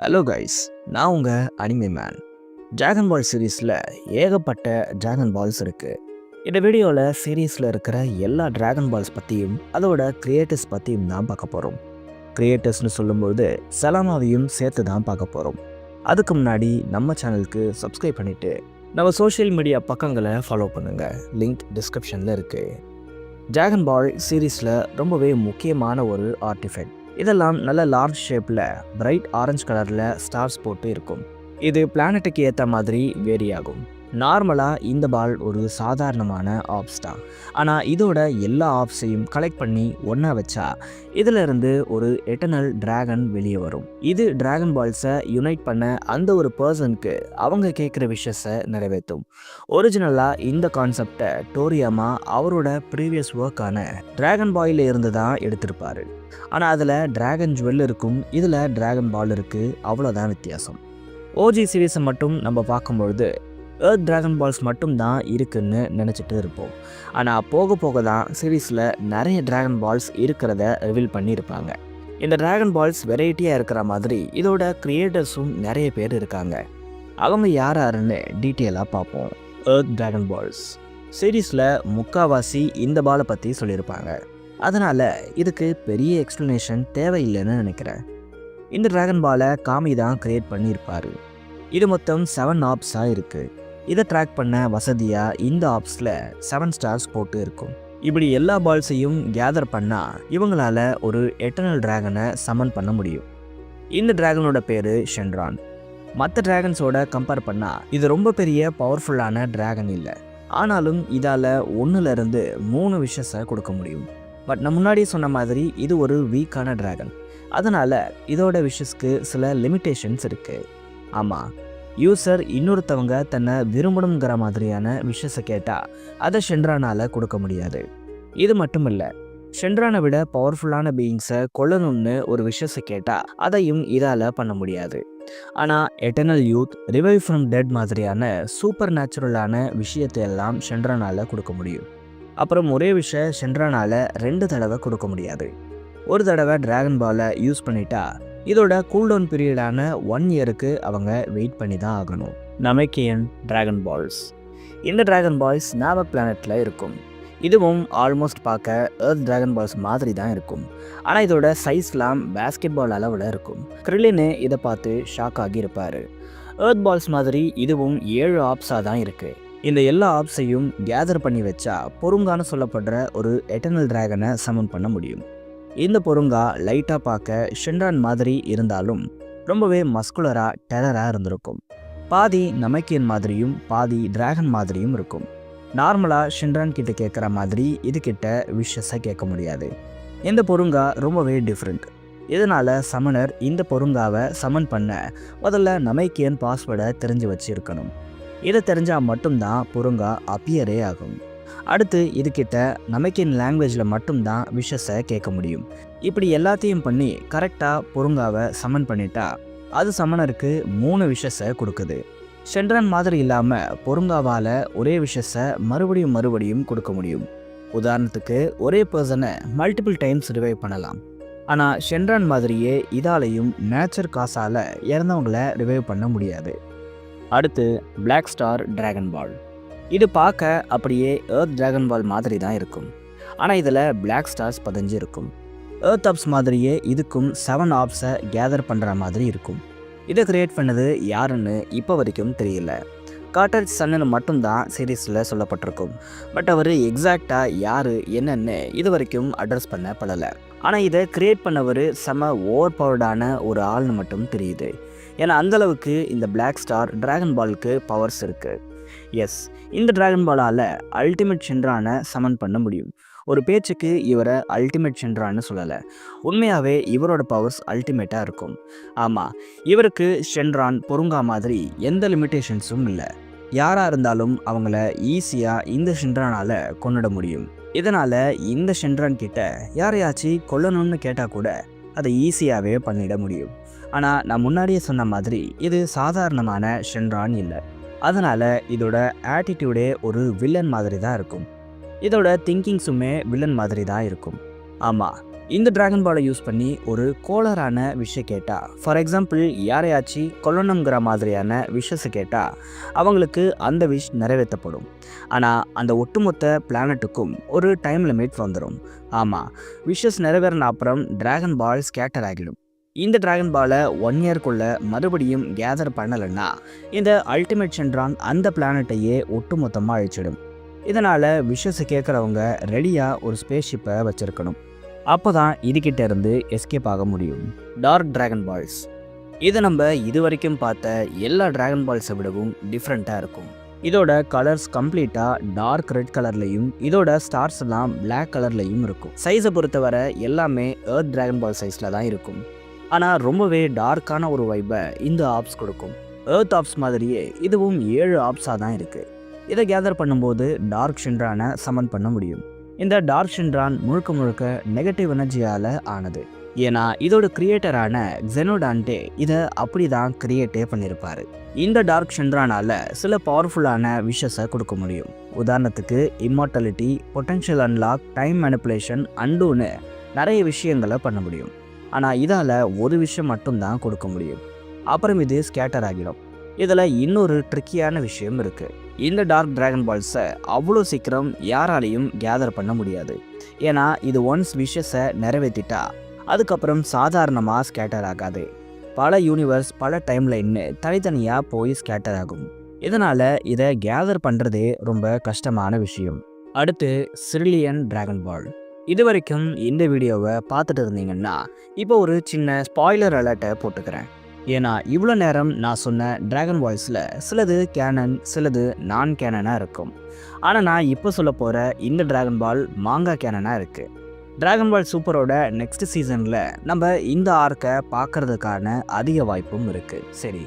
Hello guys, நான் உங்கள் anime man. Dragon பால் சீரீஸில் ஏகப்பட்ட டிராகன் பால்ஸ் இருக்குது. இந்த வீடியோவில் சீரீஸில் இருக்கிற எல்லா டிராகன் பால்ஸ் பற்றியும் அதோட கிரியேட்டர்ஸ் பற்றியும் தான் பார்க்க போகிறோம். கிரியேட்டர்ஸ்னு சொல்லும்போது சலாமாவையும் சேர்த்து தான் பார்க்க போகிறோம். அதுக்கு முன்னாடி நம்ம சேனலுக்கு சப்ஸ்கிரைப் பண்ணிவிட்டு நம்ம சோஷியல் மீடியா பக்கங்களை ஃபாலோ பண்ணுங்கள். லிங்க் டிஸ்கிரிப்ஷனில் இருக்குது. டிராகன் பால் சீரீஸில் ரொம்பவே முக்கியமான ஒரு ஆர்டிஃபெக்ட். இதெல்லாம் நல்ல லார்ஜ் ஷேப்பில் பிரைட் ஆரஞ்சு கலரில் ஸ்டார்ஸ் போட்டு இருக்கும். இது பிளானட்டுக்கு ஏற்ற மாதிரி வேரி ஆகும். நார்மலாக இந்த பால் ஒரு சாதாரணமான ஆப்ஸ் தான். ஆனால் இதோட எல்லா ஆப்ஸையும் கலெக்ட் பண்ணி ஒன்றா வச்சா இதிலிருந்து ஒரு எட்டர்னல் டிராகன் வெளியே வரும். இது டிராகன் பால்ஸை யுனைட் பண்ண அந்த ஒரு பர்சனுக்கு அவங்க கேட்குற விஷயத்தை நிறைவேற்றும். ஒரிஜினலாக இந்த கான்செப்டை டோரியாமா அவரோட ப்ரீவியஸ் ஒர்க்கான டிராகன் பாயில் இருந்து தான் எடுத்திருப்பாரு. ஆனால் அதில் டிராகன் ஜுவல் இருக்கும், இதில் டிராகன் பால் இருக்குது, அவ்வளோதான் வித்தியாசம். ஓஜி சீரீஸை மட்டும் நம்ம பார்க்கும்பொழுது எர்த் டிராகன் பால்ஸ் மட்டும் தான் இருக்குன்னு நினச்சிட்டு இருப்போம். ஆனால் போக போக தான் சீரீஸில் நிறைய டிராகன் பால்ஸ் இருக்கிறத ரிவீல் பண்ணியிருப்பாங்க. இந்த டிராகன் பால்ஸ் வெரைட்டியாக இருக்கிற மாதிரி இதோட கிரியேட்டர்ஸும் நிறைய பேர் இருக்காங்க. அவங்க யாருன்னு டீட்டெயிலாக பார்ப்போம். எர்த் டிராகன் பால்ஸ் சீரீஸில் முக்காவாசி இந்த பாலை பற்றி சொல்லியிருப்பாங்க. அதனால் இதுக்கு பெரிய எக்ஸ்ப்ளனேஷன் தேவையில்லைன்னு நினைக்கிறேன். இந்த டிராகன் பாலை காமி தான் கிரியேட் பண்ணியிருப்பார். இது மொத்தம் 7 ஆப்ஸாக இருக்குது. இதை ட்ராக் பண்ண வசதியாக இந்த ஆப்ஸில் 7 ஸ்டார்ஸ் போட்டு இருக்கும். இப்படி எல்லா பால்ஸையும் கேதர் பண்ணால் இவங்களால ஒரு எட்டர்னல் டிராகனை சமன் பண்ண முடியும். இந்த டிராகனோட பேர் ஷென்ரான். மற்ற டிராகன்ஸோட கம்பேர் பண்ணால் இது ரொம்ப பெரிய பவர்ஃபுல்லான டிராகன் இல்லை. ஆனாலும் இதால் 1லேருந்து 3 விஷஸை கொடுக்க முடியும். பட் நான் முன்னாடி சொன்ன மாதிரி இது ஒரு வீக்கான டிராகன். அதனால் இதோட விஷஸ்க்கு சில லிமிட்டேஷன்ஸ் இருக்குது. ஆமாம், யூசர் இன்னொருத்தவங்க தன்னை விரும்பணுங்கிற மாதிரியான விஷஸை கேட்டால் அதை ஷென்ரானால் கொடுக்க முடியாது. இது மட்டும் இல்லை, ஷென்ரானை விட பவர்ஃபுல்லான பீயிங்ஸை கொல்லணும்னு ஒரு விஷஸை கேட்டால் அதையும் இதால் பண்ண முடியாது. ஆனால் eternal youth, revive from dead மாதிரியான சூப்பர் நேச்சுரலான விஷயத்தையெல்லாம் ஷென்ரானால் கொடுக்க முடியும். அப்புறம் ஒரே விஷயம் ஷென்ரானால் 2 தடவை கொடுக்க முடியாது. ஒரு தடவை டிராகன் பாலை யூஸ் பண்ணிட்டா இதோட கூல்டவுன் பீரியடான 1 இயருக்கு அவங்க வெயிட் பண்ணி தான் ஆகணும். நமேக்கியன் டிராகன் பால்ஸ். இந்த டிராகன் பால்ஸ் நாவக் பிளானட்டில் இருக்கும். இதுவும் ஆல்மோஸ்ட் பார்க்க எர்த் டிராகன் பால்ஸ் மாதிரி தான் இருக்கும். ஆனால் இதோட சைஸ்லாம் பேஸ்கெட் பால் அளவில் இருக்கும். கிரில்லின்னு இதை பார்த்து ஷாக் ஆகியிருப்பார். எர்த் பால்ஸ் மாதிரி இதுவும் 7 ஆப்ஸாக தான் இருக்குது. இந்த எல்லா ஆப்ஸையும் கேதர் பண்ணி வச்சா பொருங்கான்னு சொல்லப்படுற ஒரு எட்டர்னல் டிராகனை சமன் பண்ண முடியும். இந்த பொருங்கா லைட்டாக பார்க்க ஷென்ரான் மாதிரி இருந்தாலும் ரொம்பவே மஸ்குலராக டெரராக இருந்திருக்கும். பாதி நமக்கியன் மாதிரியும் பாதி டிராகன் மாதிரியும் இருக்கும். நார்மலாக ஷென்ரான் கிட்ட கேட்குற மாதிரி இது கிட்ட விஷஸை கேட்க முடியாது. இந்த பொருங்கா ரொம்பவே டிஃப்ரெண்ட். இதனால் சமனர் இந்த பொருங்காவை சமன் பண்ண முதல்ல நமக்கியன் பாஸ்வேர்டை தெரிஞ்சு வச்சுருக்கணும். இதை தெரிஞ்சால் மட்டும்தான் பொருங்கா அப்பியரே ஆகும். அடுத்து இதுகிட்ட நமக்கின் லாங்குவேஜில் மட்டும்தான் விஷஸை கேட்க முடியும். இப்படி எல்லாத்தையும் பண்ணி கரெக்டாக பொருங்காவை சமன் பண்ணிட்டா அது சமனருக்கு 3 விஷஸை கொடுக்குது. ஷென்ரான் மாதிரி இல்லாமல் பொருங்காவால் ஒரே விஷஸை மறுபடியும் கொடுக்க முடியும். உதாரணத்துக்கு ஒரே பர்சனை மல்டிபிள் டைம்ஸ் ரிவைவ் பண்ணலாம். ஆனால் ஷென்ரான் மாதிரியே இதாலையும் நேச்சர் காசால் இறந்தவங்களை ரிவைவ் பண்ண முடியாது. அடுத்து பிளாக் ஸ்டார் டிராகன் பால். இது பார்க்க அப்படியே எர்த் டிராகன் பால் மாதிரி தான் இருக்கும். ஆனால் இதில் பிளாக் ஸ்டார்ஸ் பதிஞ்சு இருக்கும். எர்த் ஆப்ஸ் மாதிரியே இதுக்கும் 7 ஆப்ஸை கேதர் பண்ணுற மாதிரி இருக்கும். இதை கிரியேட் பண்ணது யாருன்னு இப்போ வரைக்கும் தெரியல. கார்ட்டர் சன்னு மட்டும்தான் சீரீஸில் சொல்லப்பட்டிருக்கும். பட் அவர் எக்ஸாக்டாக யார் என்னன்னு இது வரைக்கும் அட்ரஸ் பண்ணப்படலை. ஆனால் இதை கிரியேட் பண்ணவர் செம ஓவர் பவர்டான ஒரு ஆள்னு மட்டும் தெரியுது. ஏன்னா அந்தளவுக்கு இந்த பிளாக் ஸ்டார் டிராகன் பாலுக்கு பவர்ஸ் இருக்குது. எஸ், இந்த டிராகன் பாலால் அல்டிமேட் ஷென்ரானை சமன் பண்ண முடியும். ஒரு பேச்சுக்கு இவரை அல்டிமேட் ஷென்ரான்னு சொல்லலை, உண்மையாகவே இவரோட பவர்ஸ் அல்டிமேட்டாக இருக்கும். ஆமாம், இவருக்கு ஷென்ரான் பொருங்கா மாதிரி எந்த லிமிட்டேஷன்ஸும் இல்லை. யாராக இருந்தாலும் அவங்கள ஈஸியாக இந்த ஷென்ரானால் கொண்டுட முடியும். இதனால் இந்த ஷென்ரான் கிட்ட யாரையாச்சும் கொல்லணும்னு கேட்டால் கூட அதை ஈஸியாகவே பண்ணிட முடியும். ஆனால் நான் முன்னாடியே சொன்ன மாதிரி இது சாதாரணமான ஷென்ரான் இல்லை. அதனால் இதோட ஆட்டிடியூடே ஒரு வில்லன் மாதிரி தான் இருக்கும். இதோட திங்கிங்ஸுமே வில்லன் மாதிரி தான் இருக்கும். ஆமாம், இந்த டிராகன் பாலை யூஸ் பண்ணி ஒரு கோளரான விஷயம் கேட்டால், ஃபார் எக்ஸாம்பிள் யாரையாச்சும் கொல்லணுங்கிற மாதிரியான விஷஸை கேட்டால் அவங்களுக்கு அந்த விஷ் நிறைவேற்றப்படும். ஆனால் அந்த ஒட்டுமொத்த பிளானட்டுக்கும் ஒரு டைம் லிமிட் வந்துடும். ஆமாம், விஷஸ் நிறைவேறின அப்புறம் டிராகன் பால் ஸ்கேட்டர் ஆகிடும். இந்த டிராகன் பாலை 1 இயர்க்குள்ளே மறுபடியும் கேதர் பண்ணலைன்னா இந்த அல்டிமேட் சென்ட்ரான் அந்த பிளானட்டையே ஒட்டுமொத்தமாக அழிச்சிடும். இதனால் விஷஸை கேட்குறவங்க ரெடியாக ஒரு ஸ்பேஸ்ஷிப்பை வச்சுருக்கணும். அப்போ தான் இதுகிட்ட இருந்து எஸ்கேப் ஆக முடியும். Dark dragon balls. இது நம்ம இது வரைக்கும் பார்த்த எல்லா டிராகன் பால்ஸை விடவும் டிஃப்ரெண்ட்டாக இருக்கும். இதோட கலர்ஸ் கம்ப்ளீட்டாக டார்க் ரெட் கலர்லையும் இதோட ஸ்டார்ஸ் எல்லாம் பிளாக் கலர்லையும் இருக்கும். சைஸை பொறுத்தவரை எல்லாமே எர்த் டிராகன் பால் சைஸில் தான் இருக்கும். ஆனால் ரொம்பவே டார்க்கான ஒரு வைப்பை இந்த ஆப்ஸ் கொடுக்கும். எர்த் ஆப்ஸ் மாதிரியே இதுவும் 7 ஆப்ஸாக தான் இருக்குது. இதை கேதர் பண்ணும்போது டார்க் ஷின்ரானை சமன் பண்ண முடியும். இந்த டார்க் ஷின்ரான் முழுக்க முழுக்க நெகட்டிவ் எனர்ஜியால் ஆனது. ஏன்னா இதோட கிரியேட்டரான ஜெனோடான்டே இதை அப்படி தான் கிரியேட்டே பண்ணியிருப்பார். இந்த டார்க் ஷின்ரானால் சில பவர்ஃபுல்லான விஷஸை கொடுக்க முடியும். உதாரணத்துக்கு immortality, potential unlock, time manipulation, அண்டூன்னு நிறைய விஷயங்களை பண்ண முடியும். ஆனால் இதால் ஒரு விஷயம் மட்டும்தான் கொடுக்க முடியும். அப்புறம் இது ஸ்கேட்டர் ஆகிடும். இதில் இன்னொரு ட்ரிக்கியான விஷயம் இருக்குது. இந்த டார்க் டிராகன் பால்ஸை அவ்வளோ சீக்கிரம் யாராலையும் கேதர் பண்ண முடியாது. ஏன்னா இது ஒன்ஸ் விஷஸை நிறைவேற்றிட்டா அதுக்கப்புறம் சாதாரணமாக ஸ்கேட்டர் ஆகாது. பல யூனிவர்ஸ், பல டைம்லைன்னு தனித்தனியாக போய் ஸ்கேட்டர் ஆகும். இதனால் இதை கேதர் பண்ணுறதே ரொம்ப கஷ்டமான விஷயம். அடுத்து சிரிலியன் டிராகன் பால். இது வரைக்கும் இந்த வீடியோவை பார்த்துட்டு இருந்தீங்கன்னா இப்போ ஒரு சின்ன ஸ்பாய்லர் அலர்ட்டை போட்டுக்கிறேன். ஏன்னா இவ்வளோ நேரம் நான் சொன்ன டிராகன் பால்ஸில் சிலது கேனன், சிலது நான் கேனனாக இருக்கும். ஆனால் நான் இப்போ சொல்ல போகிற இந்த டிராகன் பால் மாங்கா கேனனாக இருக்குது. டிராகன் பால் சூப்பரோட நெக்ஸ்ட் சீசனில் நம்ம இந்த ஆர்க்கை பார்க்கறதுக்கான அதிக வாய்ப்பும் இருக்குது. சரி,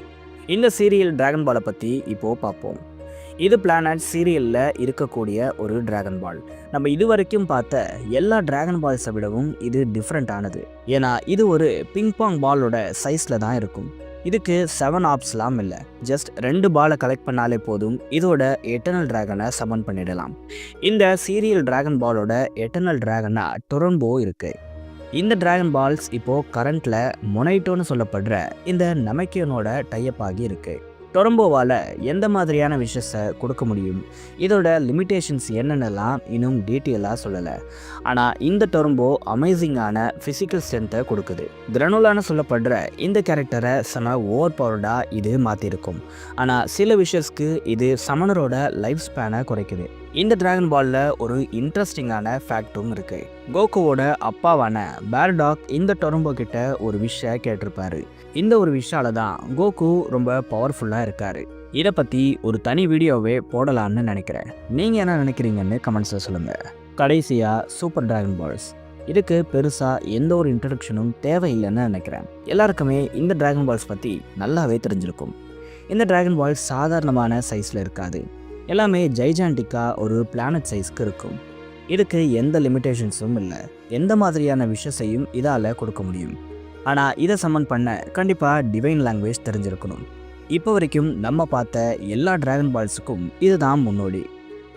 இந்த சீரியல் டிராகன் பாலை பற்றி இப்போது பார்ப்போம். இது பிளானட் சீரியலில் இருக்கக்கூடிய ஒரு டிராகன் பால். நம்ம இது வரைக்கும் பார்த்த எல்லா டிராகன் பால்ஸை விடவும் இது டிஃப்ரெண்ட்டானது. ஏன்னா இது ஒரு பிங்பாங் பாலோட சைஸில் தான் இருக்கும். இதுக்கு 7 ஆப்ஸ்லாம் இல்லை. ஜஸ்ட் 2 பாலை கலெக்ட் பண்ணாலே போதும் இதோட எட்டர்னல் டிராகனை சமன் பண்ணிடலாம். இந்த சீரியல் டிராகன் பாலோட எட்டர்னல் டிராகனாக டொரன்போ இருக்குது. இந்த டிராகன் பால்ஸ் இப்போது கரண்ட்டில் மொனைட்டோன்னு சொல்லப்படுற இந்த நமக்கியனோட டைப் ஆகி இருக்குது. டொரம்போவால் எந்த மாதிரியான விஷஸை கொடுக்க முடியும், இதோட லிமிட்டேஷன்ஸ் என்னென்னலாம் இன்னும் டீட்டெயிலாக சொல்லலை. ஆனால் இந்த டொரம்போ அமேசிங்கான ஃபிசிக்கல் ஸ்ட்ரென்த்தை கொடுக்குது. கிரனுலான்னு சொல்லப்படுற இந்த கேரக்டரை செம ஓவர் பவர்டாக இது மாற்றிருக்கும். ஆனால் சில விஷஸ்க்கு இது சமனரோட லைஃப் ஸ்பேனை குறைக்குது. இந்த டிராகன் பாலில் ஒரு இன்ட்ரெஸ்டிங்கான ஃபேக்டும் இருக்குது. கோகுவோட அப்பாவான பேர்டாக் இந்த டொரம்போ கிட்ட ஒரு விஷயம் கேட்டிருப்பாரு. இந்த ஒரு விஷயால தான் கோகு ரொம்ப பவர்ஃபுல்லாக இருக்காரு. இதை பற்றி ஒரு தனி வீடியோவே போடலான்னு நினைக்கிறேன். நீங்கள் என்ன நினைக்கிறீங்கன்னு கமெண்ட்ஸில் சொல்லுங்கள். கடைசியாக சூப்பர் டிராகன் பால்ஸ். இதுக்கு பெருசாக எந்த ஒரு இன்ட்ரடக்ஷனும் தேவையில்லைன்னு நினைக்கிறேன். எல்லாருக்குமே இந்த டிராகன் பால்ஸ் பற்றி நல்லாவே தெரிஞ்சிருக்கும். இந்த டிராகன் பால்ஸ் சாதாரணமான சைஸில் இருக்காது. எல்லாமே ஜைஜாண்டிக்காக ஒரு பிளானட் சைஸ்க்கு இருக்கும். இதுக்கு எந்த லிமிட்டேஷன்ஸும் இல்லை. எந்த மாதிரியான விஷயத்தையும் இதால் கொடுக்க முடியும். ஆனால் இதை சம்மன் பண்ண கண்டிப்பாக டிவைன் லாங்குவேஜ் தெரிஞ்சிருக்கணும். இப்போ வரைக்கும் நம்ம பார்த்த எல்லா டிராகன் பால்ஸுக்கும் இதுதான் முன்னோடி.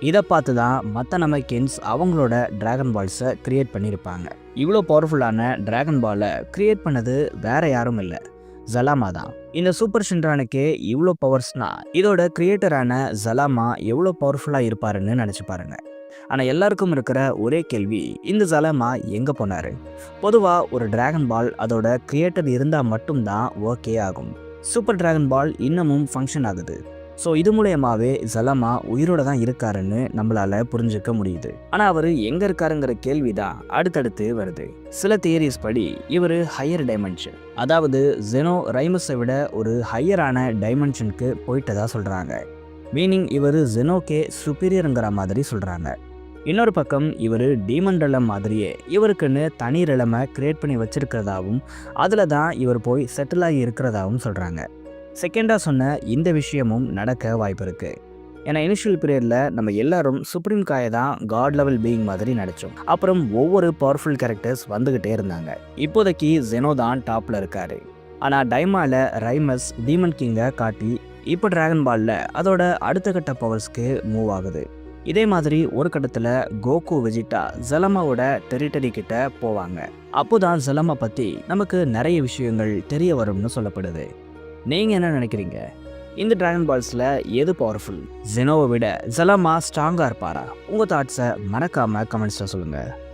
இதை பார்த்து தான் மற்ற நமக்கின்ஸ் அவங்களோட டிராகன் பால்ஸை க்ரியேட் பண்ணியிருப்பாங்க. இவ்வளோ பவர்ஃபுல்லான டிராகன் பாலை க்ரியேட் பண்ணது வேற யாரும் இல்லை, ஜலாமா தான். இந்த சூப்பர் ஷின்ரானுக்கே இவ்வளோ பவர்ஸ்னால் இதோட கிரியேட்டரான ஜலாமா எவ்வளோ பவர்ஃபுல்லாக இருப்பாருன்னு நினச்சி பாருங்க. ஆனால் எல்லாருக்கும் இருக்கிற ஒரே கேள்வி, இந்த ஜலாமா எங்கே போனார்? பொதுவாக ஒரு டிராகன் பால் அதோட கிரியேட்டர் இருந்தால் மட்டும்தான் ஓகே ஆகும். சூப்பர் டிராகன் பால் இன்னமும் ஃபங்க்ஷன் ஆகுது. ஸோ இது மூலயமாவே ஜலாமா உயிரோட தான் இருக்காருன்னு நம்மளால் புரிஞ்சுக்க முடியுது. ஆனால் அவர் எங்கே இருக்காருங்கிற கேள்வி தான் அடுத்தடுத்து வருது. சில தியரிஸ் படி இவர் ஹையர் டைமென்ஷன், அதாவது ஜெனோ ரைமஸை விட ஒரு ஹையரான டைமென்ஷனுக்கு போயிட்டதா சொல்கிறாங்க. மீனிங் இவர் ஜெனோக்கே சுப்பீரியருங்கிற மாதிரி சொல்கிறாங்க. இன்னொரு பக்கம் இவர் டீமன் ரெலம் மாதிரியே இவருக்குன்னு தனி ரெலமை கிரியேட் பண்ணி வச்சிருக்கிறதாவும் அதில் தான் இவர் போய் செட்டில் ஆகி இருக்கிறதாவும் சொல்கிறாங்க. செகண்டாக சொன்ன இந்த விஷயமும் நடக்க வாய்ப்பு இருக்குது. ஏன்னா இனிஷியல் பீரியடில் நம்ம எல்லாரும் சுப்ரீம் காயை தான் காட் லெவல் பீயிங் மாதிரி நினச்சோம். அப்புறம் ஒவ்வொரு பவர்ஃபுல் கேரக்டர்ஸ் வந்துக்கிட்டே இருந்தாங்க. இப்போதைக்கு ஜெனோ தான் டாப்பில் இருக்காரு. ஆனால் டைமாவில் ரைமஸ் டீமன் கிங்கை காட்டி இப்போ டிராகன் பாலில் அதோட அடுத்த கட்ட பவர்ஸ்க்கு மூவ் ஆகுது. இதே மாதிரி ஒரு கட்டத்தில் கோகு வெஜிட்டா ஜலமாவோட டெரிட்டரி கிட்ட போவாங்க. அப்போதான் ஜெலமா பற்றி நமக்கு நிறைய விஷயங்கள் தெரிய வரும்னு சொல்லப்படுது. நீங்கள் என்ன நினைக்கிறீங்க? இந்த டிராகன் பால்ஸில் எது பவர்ஃபுல்? ஜெனோவை விட ஜெலமா ஸ்ட்ராங்காக இருப்பாரா? உங்கள் தாட்ஸை மறக்காமல் கமெண்ட்ஸில் சொல்லுங்கள்.